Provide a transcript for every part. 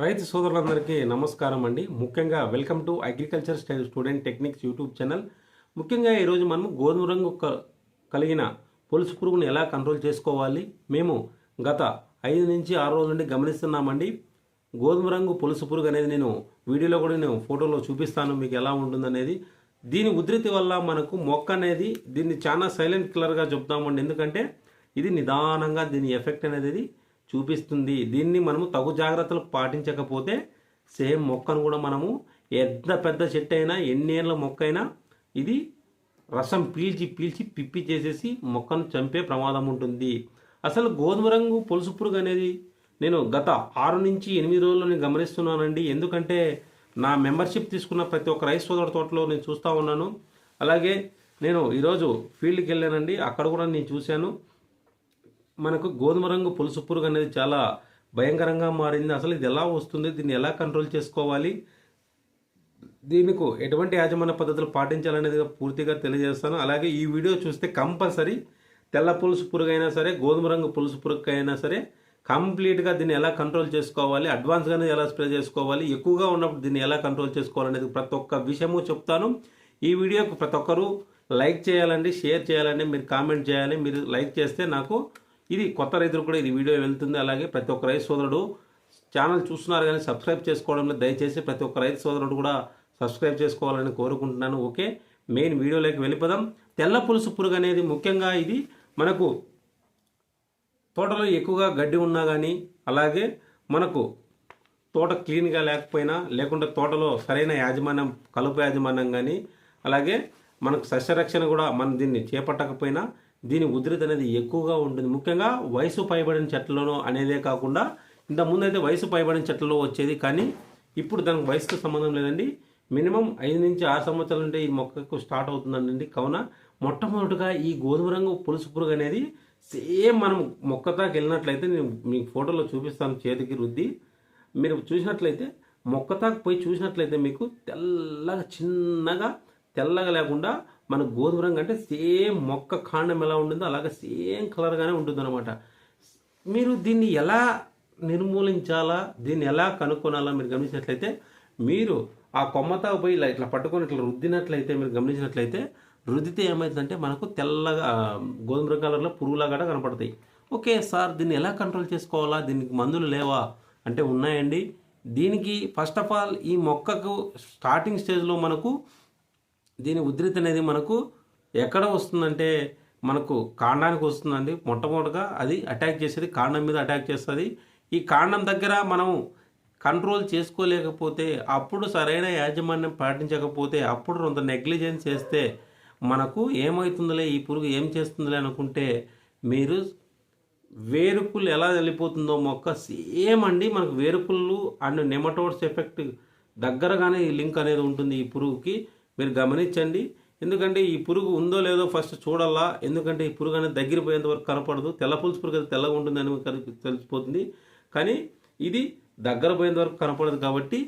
రైతు సోదరులందరికీ నమస్కారం అండి. ముఖ్యంగా welcome to agriculture student techniques YouTube channel. ముఖ్యంగా ఈరోజు మనం గోధుమ రంగు కలిగిన పొలుసు పురుగును ఎలా కంట్రోల్ చేసుకోవాలి, మేము గత 5 నుంచి 6 రోజుల నుండి గమనిస్తున్నామండి. గోధుమ రంగు పొలుసు పురుగు అనేది నేను వీడియోలో కూడా నేను ఫోటోలో చూపిస్తాను మీకు ఎలా ఉంటుందనేది. దీని ఉధృతి వల్ల మనకు మొక్క అనేది దీన్ని చాలా సైలెంట్ కిల్లర్గా చెప్తామండి. ఎందుకంటే ఇది నిదానంగా దీని ఎఫెక్ట్ అనేది చూపిస్తుంది. దీన్ని మనము తగు జాగ్రత్తలు పాటించకపోతే సేమ్ మొక్కను కూడా మనము ఎంత పెద్ద చెట్టు అయినా ఎన్నేళ్ళ మొక్క అయినా ఇది రసం పీల్చి పిప్పి చేసేసి మొక్కను చంపే ప్రమాదం ఉంటుంది. అసలు గోధుమ రంగు పొలుసు పురుగు అనేది నేను గత 6 నుంచి 8 రోజుల్లో గమనిస్తున్నానండి. ఎందుకంటే నా మెంబర్షిప్ తీసుకున్న ప్రతి ఒక్క రైతు సోదరు తోటలో నేను చూస్తూ ఉన్నాను. అలాగే నేను ఈరోజు ఫీల్డ్కి వెళ్ళానండి, అక్కడ కూడా నేను చూశాను. మనకు గోధుమ రంగు పొలుసు పురుగు అనేది చాలా భయంకరంగా మారింది. అసలు ఇది ఎలా వస్తుంది, దీన్ని ఎలా కంట్రోల్ చేసుకోవాలి, దీనికి ఎటువంటి యాజమాన్య పద్ధతులు పాటించాలనేది పూర్తిగా తెలియజేస్తాను. అలాగే ఈ వీడియో చూస్తే కంపల్సరీ తెల్ల పులుసు పురుగు అయినా సరే, గోధుమ రంగు పులుసు పురుగు అయినా సరే కంప్లీట్గా దీన్ని ఎలా కంట్రోల్ చేసుకోవాలి, అడ్వాన్స్గానే ఎలా స్ప్రే చేసుకోవాలి, ఎక్కువగా ఉన్నప్పుడు దీన్ని ఎలా కంట్రోల్ చేసుకోవాలనేది ప్రతి ఒక్క విషయము చెప్తాను. ఈ వీడియోకు ప్రతి ఒక్కరూ లైక్ చేయాలండి, షేర్ చేయాలండి, మీరు కామెంట్ చేయాలి. మీరు లైక్ చేస్తే నాకు ఇది కొత్త రైతులు కూడా ఇది వీడియో వెళ్తుంది. అలాగే ప్రతి ఒక్క రైతు సోదరుడు ఛానల్ చూస్తున్నారు కానీ సబ్స్క్రైబ్ చేసుకోవడంలో దయచేసి ప్రతి ఒక్క రైతు సోదరుడు కూడా సబ్స్క్రైబ్ చేసుకోవాలని కోరుకుంటున్నాను. ఓకే, మెయిన్ వీడియోలోకి వెళ్ళిపోదాం. తెల్ల పులుసు పురుగు అనేది ముఖ్యంగా ఇది మనకు తోటలో ఎక్కువగా గడ్డి ఉన్నా కానీ, అలాగే మనకు తోట క్లీన్గా లేకపోయినా, లేకుంటే తోటలో సరైన యాజమాన్యం కలుపు యాజమాన్యం కానీ, అలాగే మనకు సస్యరక్షణ కూడా మనం దీన్ని చేపట్టకపోయినా దీని ఉధృతి అనేది ఎక్కువగా ఉంటుంది. ముఖ్యంగా వయసు పైబడిన చెట్లలోనూ అనేదే కాకుండా ఇంతకుముందు అయితే వయసు పైబడిన చెట్లలో వచ్చేది, కానీ ఇప్పుడు దానికి వయసుతో సంబంధం లేదండి. మినిమం 5 నుంచి 6 సంవత్సరాల నుండి ఈ మొక్కకు స్టార్ట్ అవుతుందండి. కావున మొట్టమొదటిగా ఈ గోధుమ రంగు పులుసు పురుగు అనేది సేమ్ మనం మొక్కతాకి వెళ్ళినట్లయితే నేను మీకు ఫోటోలో చూపిస్తాను, చేతికి రుద్ది మీరు చూసినట్లయితే మొక్కతాకు పోయి చూసినట్లయితే మీకు చిన్నగా తెల్లగా లేకుండా మన గోధుమ రంగు అంటే సేమ్ మొక్క కాండం ఎలా ఉంటుందో అలాగే సేమ్ కలర్గానే ఉంటుంది అనమాట. మీరు దీన్ని ఎలా నిర్మూలించాలా, దీన్ని ఎలా కనుక్కోనాలా మీరు గమనించినట్లయితే, మీరు ఆ కొమ్మతా పోయి ఇట్లా పట్టుకొని ఇట్లా రుద్దినట్లయితే, మీరు గమనించినట్లయితే రుద్దితే ఏమవుతుందంటే మనకు తెల్లగా గోధుమ కలర్లో పురుగులాగా కనపడతాయి. ఓకే సార్, దీన్ని ఎలా కంట్రోల్ చేసుకోవాలా, దీనికి మందులు లేవా అంటే ఉన్నాయండి. దీనికి ఫస్ట్ ఆఫ్ ఆల్ ఈ మొక్కకు స్టార్టింగ్ స్టేజ్లో మనకు దీని ఉధృతి అనేది మనకు ఎక్కడ వస్తుందంటే మనకు కాండానికి వస్తుందండి. మొట్టమొదటిగా అది అటాక్ చేసేది కాండం మీద అటాక్ చేస్తుంది. ఈ కాండం దగ్గర మనం కంట్రోల్ చేసుకోలేకపోతే, అప్పుడు సరైన యాజమాన్యం పాటించకపోతే, అప్పుడు కొంత నెగ్లిజెన్స్ చేస్తే మనకు ఏమవుతుందిలే, ఈ పురుగు ఏం చేస్తుందిలే అనుకుంటే, మీరు వేరుకులు ఎలా వెళ్ళిపోతుందో మొక్క సేమ్ అండి. మనకు వేరుకుళ్ళు అండ్ నెమటోడ్స్ ఎఫెక్ట్ దగ్గరగానే ఈ లింక్ అనేది ఉంటుంది ఈ పురుగుకి. మీరు గమనించండి. ఎందుకంటే ఈ పురుగు ఉందో లేదో ఫస్ట్ చూడాలా. ఎందుకంటే ఈ పురుగు అనేది దగ్గర పోయేంత వరకు కనపడదు. తెల్ల పులుసు పురుగు అయితే తెల్లగా ఉంటుంది అని తెలిసిపోతుంది, కానీ ఇది దగ్గర పోయేంత వరకు కనపడదు. కాబట్టి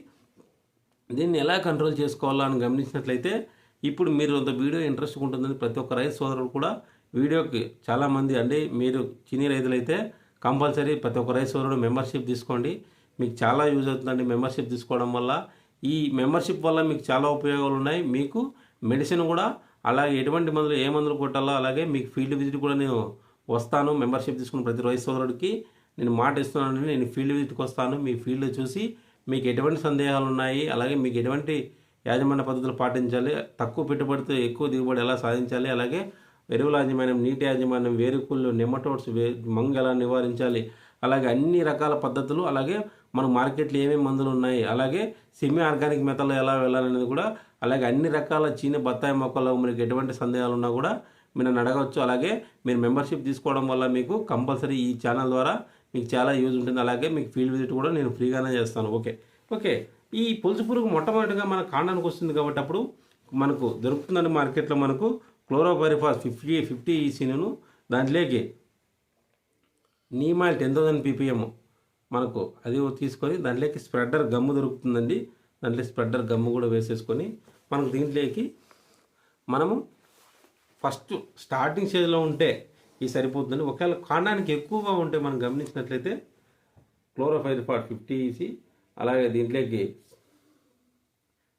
దీన్ని ఎలా కంట్రోల్ చేసుకోవాలా అని గమనించినట్లయితే, ఇప్పుడు మీరు అంత వీడియో ఇంట్రెస్ట్గా ఉంటుందని ప్రతి ఒక్క రైతు సోదరుడు కూడా వీడియోకి చాలామంది అండి, మీరు చిన్ని రైతులైతే కంపల్సరీ ప్రతి ఒక్క రైతు సోదరుడు మెంబర్షిప్ తీసుకోండి. మీకు చాలా యూజ్ అవుతుందండి మెంబర్షిప్ తీసుకోవడం వల్ల. ఈ మెంబర్షిప్ వల్ల మీకు చాలా ఉపయోగాలు ఉన్నాయి. మీకు మెడిసిన్ కూడా, అలాగే ఎటువంటి మందులు ఏ మందులు కొట్టాలో, అలాగే మీకు ఫీల్డ్ విజిట్ కూడా నేను వస్తాను. మెంబర్షిప్ తీసుకున్న ప్రతి రైతు సోదరుడికి నేను మాట ఇస్తున్నాను, నేను ఫీల్డ్ విజిట్కి వస్తాను. మీ ఫీల్డ్ చూసి మీకు ఎటువంటి సందేహాలు ఉన్నాయి, అలాగే మీకు ఎటువంటి యాజమాన్య పద్ధతులు పాటించాలి, తక్కువ పెట్టుబడితో ఎక్కువ దిగుబడి ఎలా సాధించాలి, అలాగే ఎరువుల యాజమాన్యం, నీటి యాజమాన్యం, వేరుకుళ్ళు, నెమటోడ్స్, మంగు ఎలా నివారించాలి, అలాగే అన్ని రకాల పద్ధతులు, అలాగే మన మార్కెట్లో ఏమేమి మందులు ఉన్నాయి, అలాగే సెమీ ఆర్గానిక్ మెథడ్లో ఎలా వెళ్ళాలనేది కూడా, అలాగే అన్ని రకాల చీని బత్తాయి మొక్కల్లో మీకు ఎటువంటి సందేహాలు ఉన్నా కూడా మీరు నన్ను అడగవచ్చు. అలాగే మీరు మెంబర్షిప్ తీసుకోవడం వల్ల మీకు కంపల్సరీ ఈ ఛానల్ ద్వారా మీకు చాలా యూజ్ ఉంటుంది. అలాగే మీకు ఫీల్డ్ విజిట్ కూడా నేను ఫ్రీగానే చేస్తాను. ఓకే, ఈ పులుసు పురుగు మొట్టమొదటిగా మన కాండానికి వస్తుంది కాబట్టి అప్పుడు మనకు దొరుకుతుందండి మార్కెట్లో. మనకు క్లోరోపైరిఫాస్ 50 ఈసీను, దాంట్లోకి నీమాయిల్ 10,000 ppm మనకు అది తీసుకొని దాంట్లోకి స్ప్రెడర్ గమ్ము దొరుకుతుందండి. దాంట్లో స్ప్రెడర్ గమ్ము కూడా వేసేసుకొని మనకు దీంట్లోకి మనము ఫస్ట్ స్టార్టింగ్ స్టేజ్లో ఉంటే ఇది సరిపోతుందండి. ఒకవేళ కాండానికి ఎక్కువగా ఉంటే మనం గమనించినట్లయితే క్లోరోపైరిఫాస్ 50 ఈసీ, అలాగే దీంట్లోకి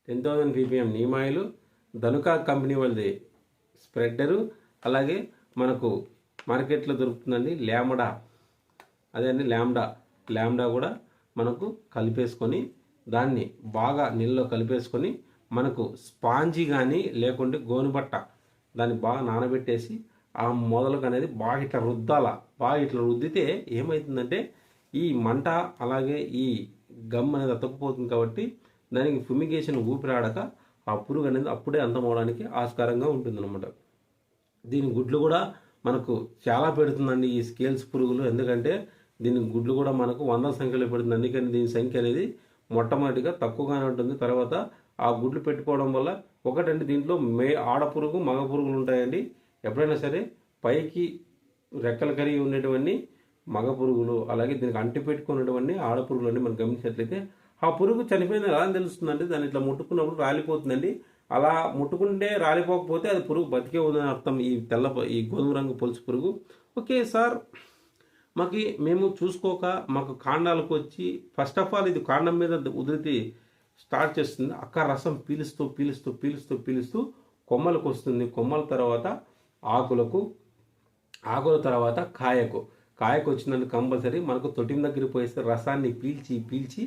10,000 ppm neem oil, Dhanuka company వాళ్ళది స్ప్రెడ్డరు, అలాగే మనకు మార్కెట్లో దొరుకుతుందండి ల్యాండా, అదే అండి ల్యాండా కూడా మనకు కలిపేసుకొని దాన్ని బాగా నీళ్ళలో కలిపేసుకొని మనకు స్పాంజీ కానీ లేకుంటే గోనుబట్ట దాన్ని బాగా నానబెట్టేసి ఆ మొదలకు అనేది బాగా ఇట్లా రుద్దాల. బాగా ఇట్లా రుద్దితే ఏమవుతుందంటే ఈ మంట అలాగే ఈ గమ్ అనేది అతుక్కుపోతుంది కాబట్టి దానికి ఫ్యూమిగేషన్ ఊపిరాడక ఆ పురుగు అనేది అప్పుడే అంతమవడానికి ఆస్కారంగా ఉంటుందన్నమాట. దీని గుడ్లు కూడా మనకు చాలా పెడుతుందండి ఈ స్కేల్స్ పురుగులు. ఎందుకంటే దీని గుడ్లు కూడా మనకు 100 సంఖ్యలో పెడుతుంది. అందుకని దీని సంఖ్య అనేది మొట్టమొదటిగా తక్కువగానే ఉంటుంది. తర్వాత ఆ గుడ్లు పెట్టుకోవడం వల్ల ఒకటండి దీంట్లో ఆడ పురుగు మగ పురుగులు ఉంటాయండి. ఎప్పుడైనా సరే పైకి రెక్కలు కలిగి ఉండేటువంటి మగ పురుగులు, అలాగే దీనికి అంటి పెట్టుకున్నటువంటి ఆడ పురుగులు అన్ని మనం గమనించినట్లయితే ఆ పురుగు చనిపోయింది ఎలా తెలుస్తుందంటే దాన్ని ఇట్లా ముట్టుకున్నప్పుడు రాలిపోతుందండి. అలా ముట్టుకుంటే రాలిపోకపోతే అది పురుగు బతికే ఉందని అర్థం. ఈ గోధుమ రంగు పొలుసు పురుగు. ఓకే సార్, మేము చూసుకోక మాకు కాండాలకు వచ్చి ఫస్ట్ ఆఫ్ ఆల్ ఇది కాండం మీద ఉధృతి స్టార్ట్ చేస్తుంది. అక్క రసం పీలుస్తూ పీలుస్తూ పీలుస్తూ పీలుస్తూ కొమ్మలకు వస్తుంది. కొమ్మల తర్వాత ఆకుల తర్వాత కాయకు వచ్చినందుకు కంపల్సరీ మనకు తొట్టిన దగ్గరికి పోయేస్తే రసాన్ని పీల్చి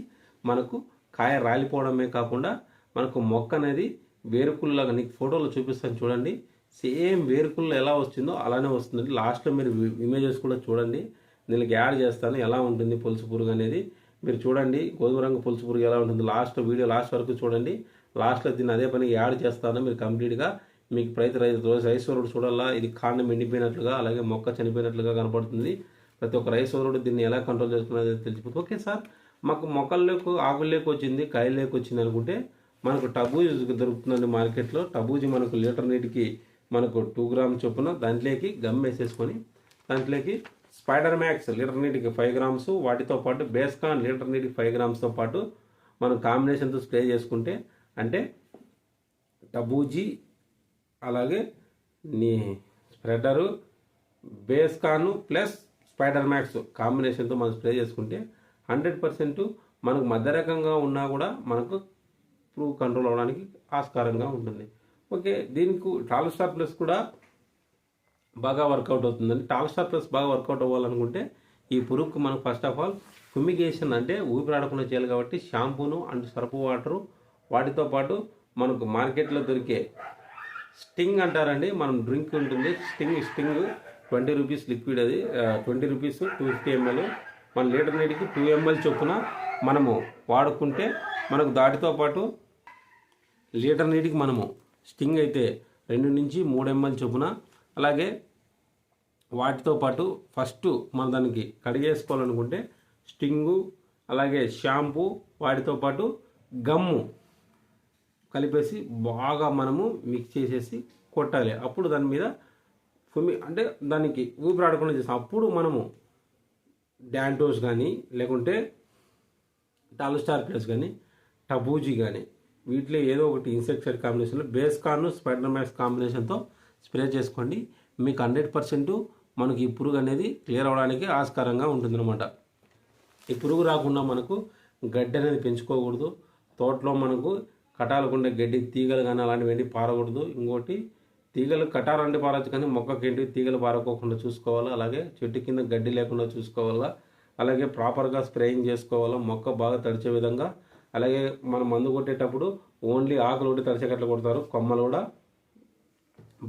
మనకు కాయ రాలిపోవడమే కాకుండా మనకు మొక్క అనేది వేరుకుల్లాగా, నీకు ఫోటోలో చూపిస్తాను చూడండి, సేమ్ వేరుకుల్లో ఎలా వచ్చిందో అలానే వస్తుందండి. లాస్ట్లో మీరు ఇమేజెస్ కూడా చూడండి, దీనికి యాడ్ చేస్తాను ఎలా ఉంటుంది పొలుసు పురుగు అనేది. మీరు చూడండి గోధుమ రంగు పొలుసు పురుగు ఎలా ఉంటుంది. వీడియో లాస్ట్ వరకు చూడండి. లాస్ట్లో దీన్ని అదే పని యాడ్ చేస్తాను. మీరు కంప్లీట్గా మీకు రైస్ సోదరుడు చూడాలా, ఇది కాండం ఎండిపోయినట్లుగా అలాగే మొక్క చనిపోయినట్లుగా కనపడుతుంది. ప్రతి ఒక్క రైస్ సోదరుడు దీన్ని ఎలా కంట్రోల్ చేసుకున్నది తెలిసిపోతుంది. ఓకే సార్, మాకు మొక్కల్లోకి ఆకుల్లోకి వచ్చింది కాయల్లోకి వచ్చింది అనుకుంటే మనకు టబూజీ దొరుకుతుందండి మార్కెట్లో. టబూజీ మనకు లీటర్ నీటికి మనకు 2 గ్రామ్ చొప్పున దాంట్లోకి గమ్ వేసేసుకొని దాంట్లోకి స్పైడర్ మ్యాక్స్ లీటర్ నీటికి 5 గ్రామ్స్, వాటితో పాటు బేస్కాన్ లీటర్ నీటికి 5 గ్రామ్స్తో పాటు మనం కాంబినేషన్తో స్ప్రే చేసుకుంటే అంటే టబూజీ అలాగే స్ప్రెడరు బేస్కాను ప్లస్ స్పైడర్ మ్యాక్స్ కాంబినేషన్తో మనం స్ప్రే చేసుకుంటే 100% మనకు మధ్య రకంగా ఉన్నా కూడా మనకు పురుగు కంట్రోల్ అవ్వడానికి ఆస్కారంగా ఉంటుంది. ఓకే, దీనికి టాల్స్టార్ ప్లస్ కూడా బాగా వర్కౌట్ అవుతుందండి. టాల్స్టార్ ప్లస్ బాగా వర్కౌట్ అవ్వాలనుకుంటే ఈ పురుగుకు మనకు ఫస్ట్ ఆఫ్ ఆల్ ఫ్యూమిగేషన్ అంటే ఊపిరాడకుండా చేయాలి కాబట్టి షాంపూను అండ్ సర్ఫ్ వాటరు, వాటితో పాటు మనకు మార్కెట్లో దొరికే స్టింగ్ అంటారండి, మనం డ్రింక్ ఉంటుంది స్టింగ్ 20 రూపీస్ లిక్విడ్, అది 20 రూపీస్ 250 ml. మన లీటర్ నీటికి 2 ml చొప్పున మనము వాడుకుంటే మనకు దాటితో పాటు లీటర్ నీటికి మనము స్టింగ్ అయితే 2 నుంచి 3 ml చొప్పున, అలాగే వాటితో పాటు ఫస్ట్ మనం దానికి కడిగేసుకోవాలనుకుంటే స్టింగు అలాగే షాంపూ వాటితో పాటు గమ్ము కలిపేసి బాగా మనము మిక్స్ చేసేసి కొట్టాలి. అప్పుడు దాని మీద అంటే దానికి ఊపిరాడకుండా చేస్తాం. అప్పుడు మనము డాంటోస్ కానీ లేకుంటే టాల్స్టార్ ప్లస్ కానీ టబూజీ కానీ వీటిలో ఏదో ఒకటి ఇన్సెక్టిసైడ్ కాంబినేషన్లో బేస్కాన్ స్పైడర్ మ్యాక్స్ కాంబినేషన్తో స్ప్రే చేసుకోండి. మీకు 100% మనకి ఈ పురుగు అనేది క్లియర్ అవ్వడానికి ఆస్కారంగా ఉంటుందన్నమాట. ఈ పురుగు రాకుండా మనకు గడ్డి అనేది పెంచుకోకూడదు. తోటలో మనకు కటాలకుండే గడ్డి తీగలు కానీ అలాంటివి పారకూడదు. ఇంకోటి తీగలు కటాలంటే పారచ్చు కానీ మొక్కకేంటి తీగలు పారకోకుండా చూసుకోవాలా. అలాగే చెట్టు కింద గడ్డి లేకుండా చూసుకోవాలా. అలాగే ప్రాపర్గా స్ప్రేయింగ్ చేసుకోవాలా మొక్క బాగా తడిచే విధంగా. అలాగే మనం మందు కొట్టేటప్పుడు ఓన్లీ ఆకులు ఒకటి తడిచేటట్లు కొడతారు, కొమ్మలు కూడా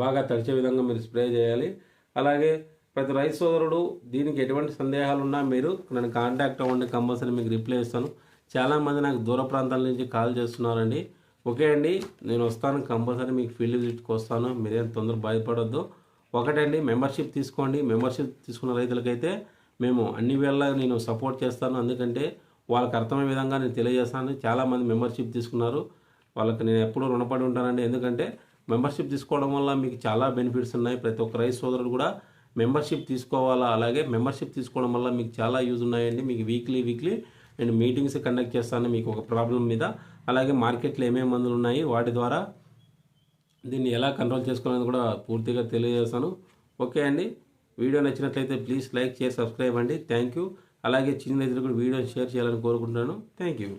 బాగా తడిచే విధంగా మీరు స్ప్రే చేయాలి. అలాగే ప్రతి రైతు సోదరుడు దీనికి ఎటువంటి సందేహాలు ఉన్నా మీరు నన్ను కాంటాక్ట్ అవ్వండి, కంపల్సరీ మీకు రిప్లై ఇస్తాను. చాలామంది నాకు దూర ప్రాంతాల నుంచి కాల్ చేస్తున్నారండి. ఓకే అండి, నేను వస్తాను, కంపల్సరీ మీకు ఫీల్డ్ విజిట్కి వస్తాను, మీరేం తొందర బాధపడొద్దు. ఒకటండి, మెంబర్షిప్ తీసుకోండి. మెంబర్షిప్ తీసుకున్న రైతులకైతే మేము అన్ని వేళ నేను సపోర్ట్ చేస్తాను. ఎందుకంటే వాళ్ళకి అర్థమయ్యే విధంగా నేను తెలియజేస్తాను. చాలామంది మెంబర్షిప్ తీసుకున్నారు, వాళ్ళకి నేను ఎప్పుడూ రుణపడి ఉంటానండి. ఎందుకంటే మెంబర్షిప్ తీసుకోవడం వల్ల మీకు చాలా బెనిఫిట్స్ ఉన్నాయి. ప్రతి ఒక్క రైతు సోదరుడు కూడా మెంబర్షిప్ తీసుకోవాలా. అలాగే మెంబర్షిప్ తీసుకోవడం వల్ల మీకు చాలా యూజ్ ఉన్నాయండి. మీకు వీక్లీ నేను మీటింగ్స్ కండక్ట్ చేస్తాను మీకు ఒక ప్రాబ్లం మీద. అలాగే మార్కెట్లో ఏమేమి మందులు ఉన్నాయి వాటి ద్వారా దీన్ని ఎలా కంట్రోల్ చేసుకోవాలని కూడా పూర్తిగా తెలియజేస్తాను. ఓకే అండి, వీడియో నచ్చినట్లయితే ప్లీజ్ లైక్, షేర్, సబ్స్క్రైబ్ అండి. Thank you. అలాగే చిన్న రైతులకు కూడా వీడియోని షేర్ చేయాలని కోరుకుంటున్నాను. Thank you.